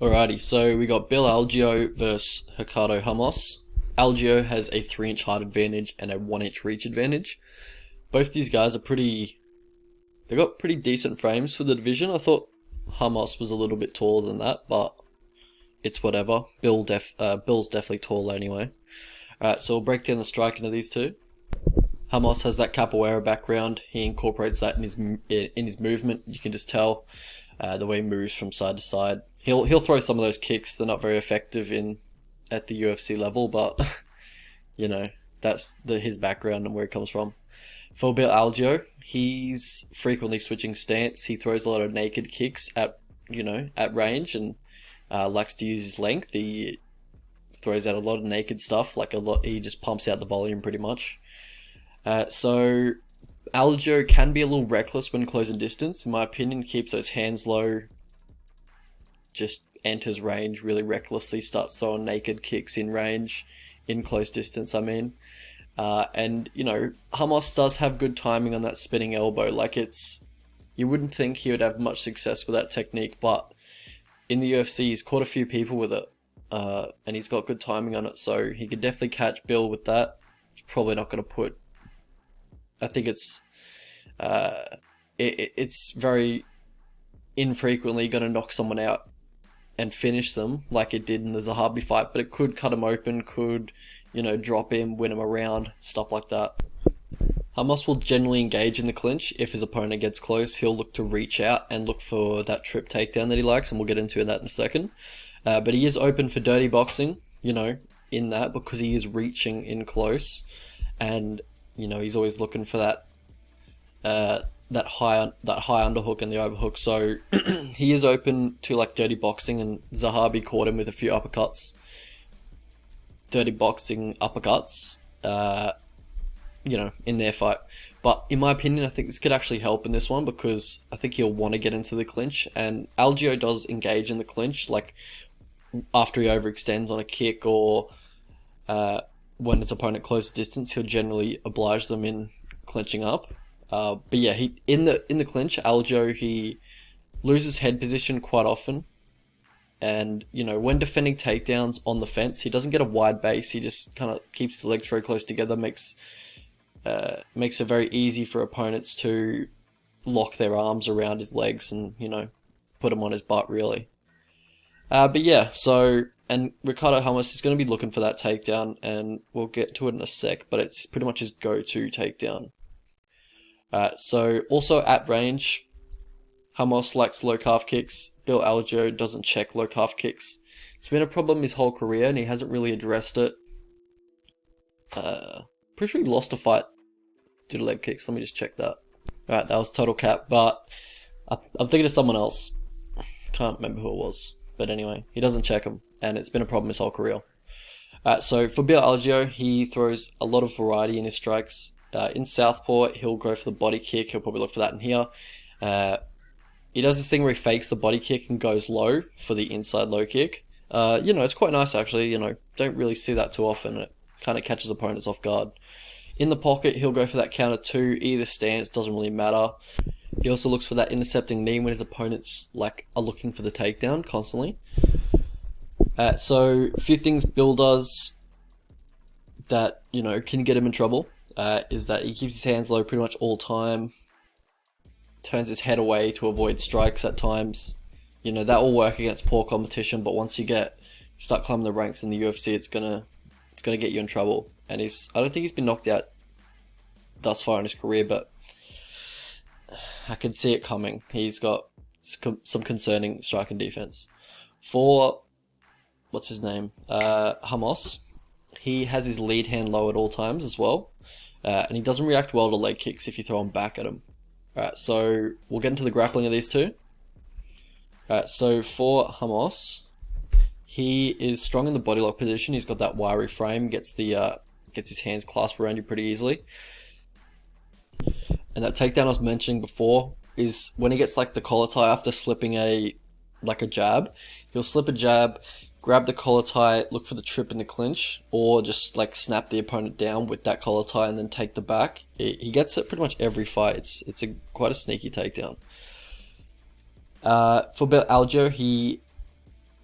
Alrighty, so we got Bill Algeo versus Ricardo Ramos. Algeo has a 3-inch height advantage and a 1-inch reach advantage. Both these guys are they got pretty decent frames for the division. I thought Ramos was a little bit taller than that, but it's whatever. Bill's definitely taller anyway. Alright, so we'll break down the striking of these two. Ramos has that capoeira background. He incorporates that in his movement. You can just tell the way he moves from side to side. He'll throw some of those kicks. They're not very effective at the UFC level, but you know that's his background and where he comes from. For Bill Algeo, he's frequently switching stance. He throws a lot of naked kicks at range and likes to use his length. He throws out a lot of naked stuff, he just pumps out the volume pretty much. So Algeo can be a little reckless when closing distance. In my opinion, keeps those hands low, just enters range really recklessly, starts throwing naked kicks in range, in close distance, I mean. And, Ramos does have good timing on that spinning elbow. You wouldn't think he would have much success with that technique, but in the UFC, he's caught a few people with it. And he's got good timing on it, so he could definitely catch Bill with that. He's probably not going to put... I think it's very infrequently going to knock someone out and finish them like it did in the Zahabi fight, but it could cut him open, could, drop him, win him around, stuff like that. Ramos will generally engage in the clinch. If his opponent gets close, he'll look to reach out and look for that trip takedown that he likes, and we'll get into that in a second. But he is open for dirty boxing, in that, because he is reaching in close, and, he's always looking for that high underhook and the overhook. So he is open to dirty boxing, and Zahabi caught him with a few uppercuts, dirty boxing uppercuts, in their fight. But in my opinion, I think this could actually help in this one, because I think he'll want to get into the clinch, and Algeo does engage in the clinch, after he overextends on a kick, or when his opponent closes distance, he'll generally oblige them in clinching up. But yeah, in the clinch, Algeo, he loses head position quite often, and when defending takedowns on the fence, he doesn't get a wide base. He just kind of keeps his legs very close together, makes it very easy for opponents to lock their arms around his legs and put him on his butt, really. But yeah, and Ricardo Ramos is going to be looking for that takedown, and we'll get to it in a sec, but it's pretty much his go-to takedown. So also at range, Ramos likes low calf kicks. Bill Algeo doesn't check low calf kicks. It's been a problem his whole career, and he hasn't really addressed it. Pretty sure he lost a fight due to leg kicks. Let me just check that. Alright, that was total cap, but I'm thinking of someone else. Can't remember who it was. But anyway, he doesn't check them, and it's been a problem his whole career. So for Bill Algeo, he throws a lot of variety in his strikes. In southpaw, he'll go for the body kick. He'll probably look for that in here. He does this thing where he fakes the body kick and goes low for the inside low kick. It's quite nice, actually. Don't really see that too often. It kind of catches opponents off guard. In the pocket, he'll go for that counter two. Either stance, doesn't really matter. He also looks for that intercepting knee when his opponents are looking for the takedown constantly. So a few things Bill does that can get him in trouble is that he keeps his hands low pretty much all time, turns his head away to avoid strikes at times. That will work against poor competition, but once you start climbing the ranks in the UFC, it's gonna get you in trouble. And I don't think he's been knocked out thus far in his career, but I can see it coming. He's got some concerning striking defense. For, what's his name? Ramos. He has his lead hand low at all times as well. And he doesn't react well to leg kicks if you throw him back at him. Alright, so we'll get into the grappling of these two. Alright, so for Ramos, he is strong in the body lock position. He's got that wiry frame, gets his hands clasped around you pretty easily. And that takedown I was mentioning before is when he gets the collar tie after slipping a jab. He'll slip a jab, grab the collar tie, look for the trip in the clinch, or just snap the opponent down with that collar tie and then take the back. He gets it pretty much every fight. It's quite a sneaky takedown. For Bill Algeo, he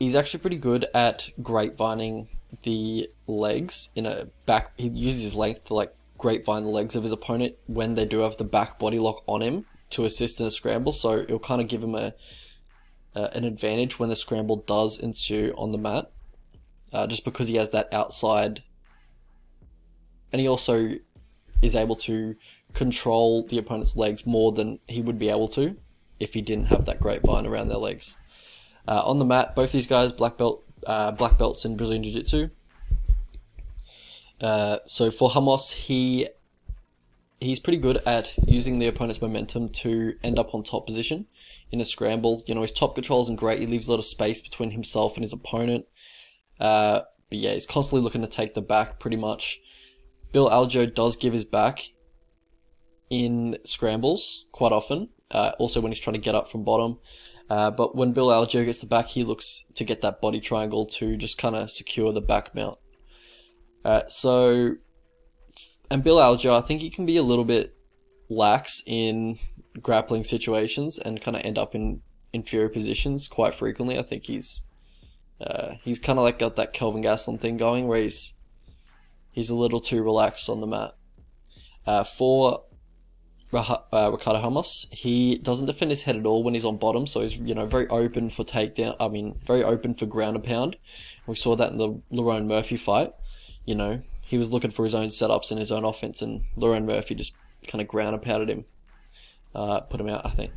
he's actually pretty good at grapevining the legs in a back. He uses his length to like grapevine the legs of his opponent when they do have the back body lock on him to assist in a scramble. So it'll kind of give him an advantage when the scramble does ensue on the mat, just because he has that outside, and he also is able to control the opponent's legs more than he would be able to if he didn't have that grapevine around their legs. On the mat, both these guys black belts in Brazilian Jiu-Jitsu. So for Ramos, he's pretty good at using the opponent's momentum to end up on top position in a scramble. You know, his top control isn't great. He leaves a lot of space between himself and his opponent. But yeah, he's constantly looking to take the back pretty much. Bill Algeo does give his back in scrambles quite often. Also when he's trying to get up from bottom. But when Bill Algeo gets the back, he looks to get that body triangle to just kind of secure the back mount. And Bill Algeo, I think he can be a little bit lax in grappling situations and kind of end up in inferior positions quite frequently. I think he's kind of like got that Kelvin Gastelum thing going where he's a little too relaxed on the mat. For Ricardo Ramos, he doesn't defend his head at all when he's on bottom, so he's very open for takedown. I mean, very open for ground and pound. We saw that in the Lerone Murphy fight. He was looking for his own setups and his own offense, and Lerone Murphy just kind of ground and pounded him, put him out, I think.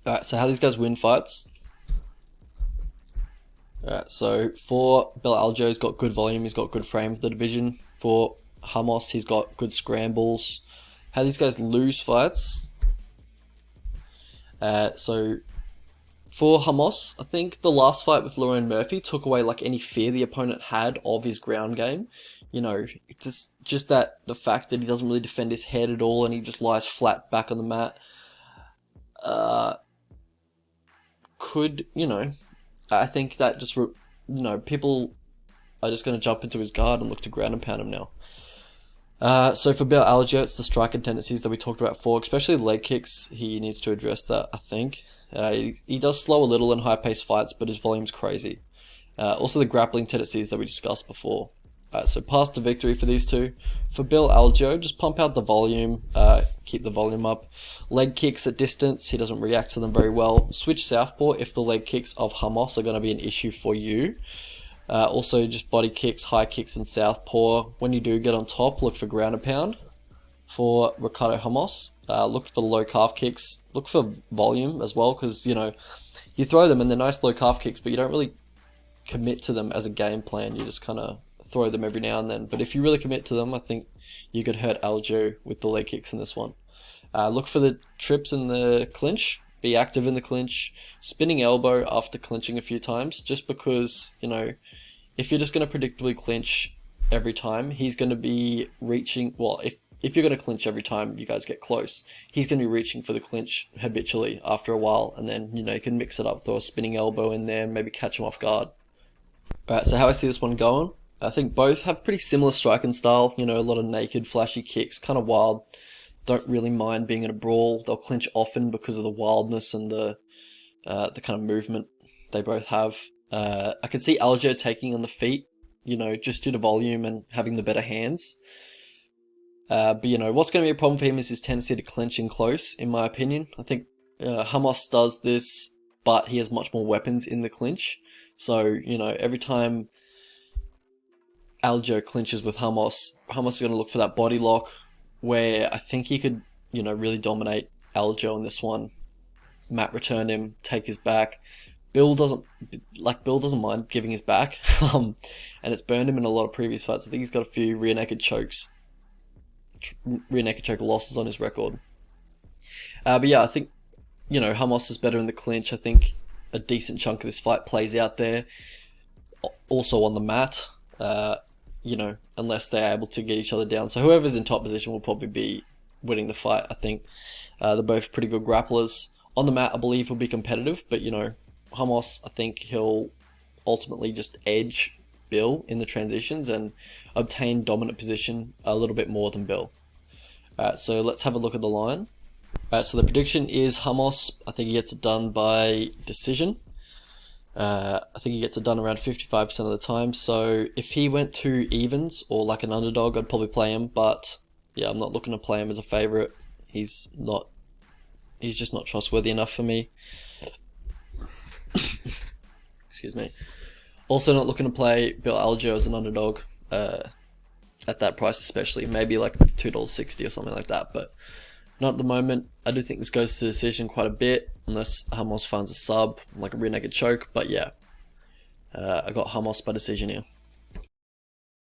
Alright, so how these guys win fights. Alright, so for Bill Algeo, he's got good volume, he's got good frame for the division. For Ramos, he's got good scrambles. How these guys lose fights. So for Ramos, I think the last fight with Lerone Murphy took away like any fear the opponent had of his ground game. It's just that the fact that he doesn't really defend his head at all and he just lies flat back on the mat. I think that just people are just going to jump into his guard and look to ground and pound him now. So for Bill Algeo, it's the striking tendencies that we talked about before, especially the leg kicks. He needs to address that, I think. He does slow a little in high-paced fights, but his volume's crazy. Also the grappling tendencies that we discussed before. So path to victory for these two. For Bill Algeo, just pump out the volume, keep the volume up. Leg kicks at distance, he doesn't react to them very well. Switch southpaw if the leg kicks of Ramos are going to be an issue for you. Also just body kicks, high kicks and southpaw. When you do get on top, look for ground and pound. For Ricardo Ramos, look for the low calf kicks. Look for volume as well, because you throw them and they're nice low calf kicks, but you don't really commit to them as a game plan. You just kind of throw them every now and then. But if you really commit to them, I think you could hurt Algeo with the leg kicks in this one. Look for the trips in the clinch. Be active in the clinch. Spinning elbow after clinching a few times, just because, if you're just going to predictably clinch every time, he's going to be reaching, well, if you're going to clinch every time you guys get close, he's going to be reaching for the clinch habitually after a while, and then, you can mix it up, throw a spinning elbow in there, and maybe catch him off guard. Alright, so how I see this one going, I think both have pretty similar striking style, a lot of naked, flashy kicks, kind of wild, don't really mind being in a brawl. They'll clinch often because of the wildness and the kind of movement they both have. I could see Algeo taking on the feet, just due to volume and having the better hands. But what's going to be a problem for him is his tendency to clinch in close, in my opinion. I think Ramos does this, but he has much more weapons in the clinch. So, every time Algeo clinches with Ramos is going to look for that body lock, where I think he could, really dominate Algeo in this one. Mat return him, take his back. Bill doesn't mind giving his back, and it's burned him in a lot of previous fights. I think he's got a few rear naked choke losses on his record. But yeah, I think, Ramos is better in the clinch. I think a decent chunk of this fight plays out there. Also on the mat, unless they're able to get each other down. So whoever's in top position will probably be winning the fight, I think. They're both pretty good grapplers. On the mat, I believe he'll be competitive, but, Ramos, I think he'll ultimately just edge Bill in the transitions and obtain dominant position a little bit more than Bill. So let's have a look at the line. So the prediction is Ramos. I think he gets it done by decision. I think he gets it done around 55% of the time. So if he went to evens or like an underdog, I'd probably play him. But yeah, I'm not looking to play him as a favorite. He's just not trustworthy enough for me. Excuse me. Also not looking to play Bill Algeo as an underdog at that price, especially. Maybe like $2.60 or something like that, but not at the moment. I do think this goes to decision quite a bit, unless Ramos finds a sub, like a rear naked choke. But yeah, I got Ramos by decision here.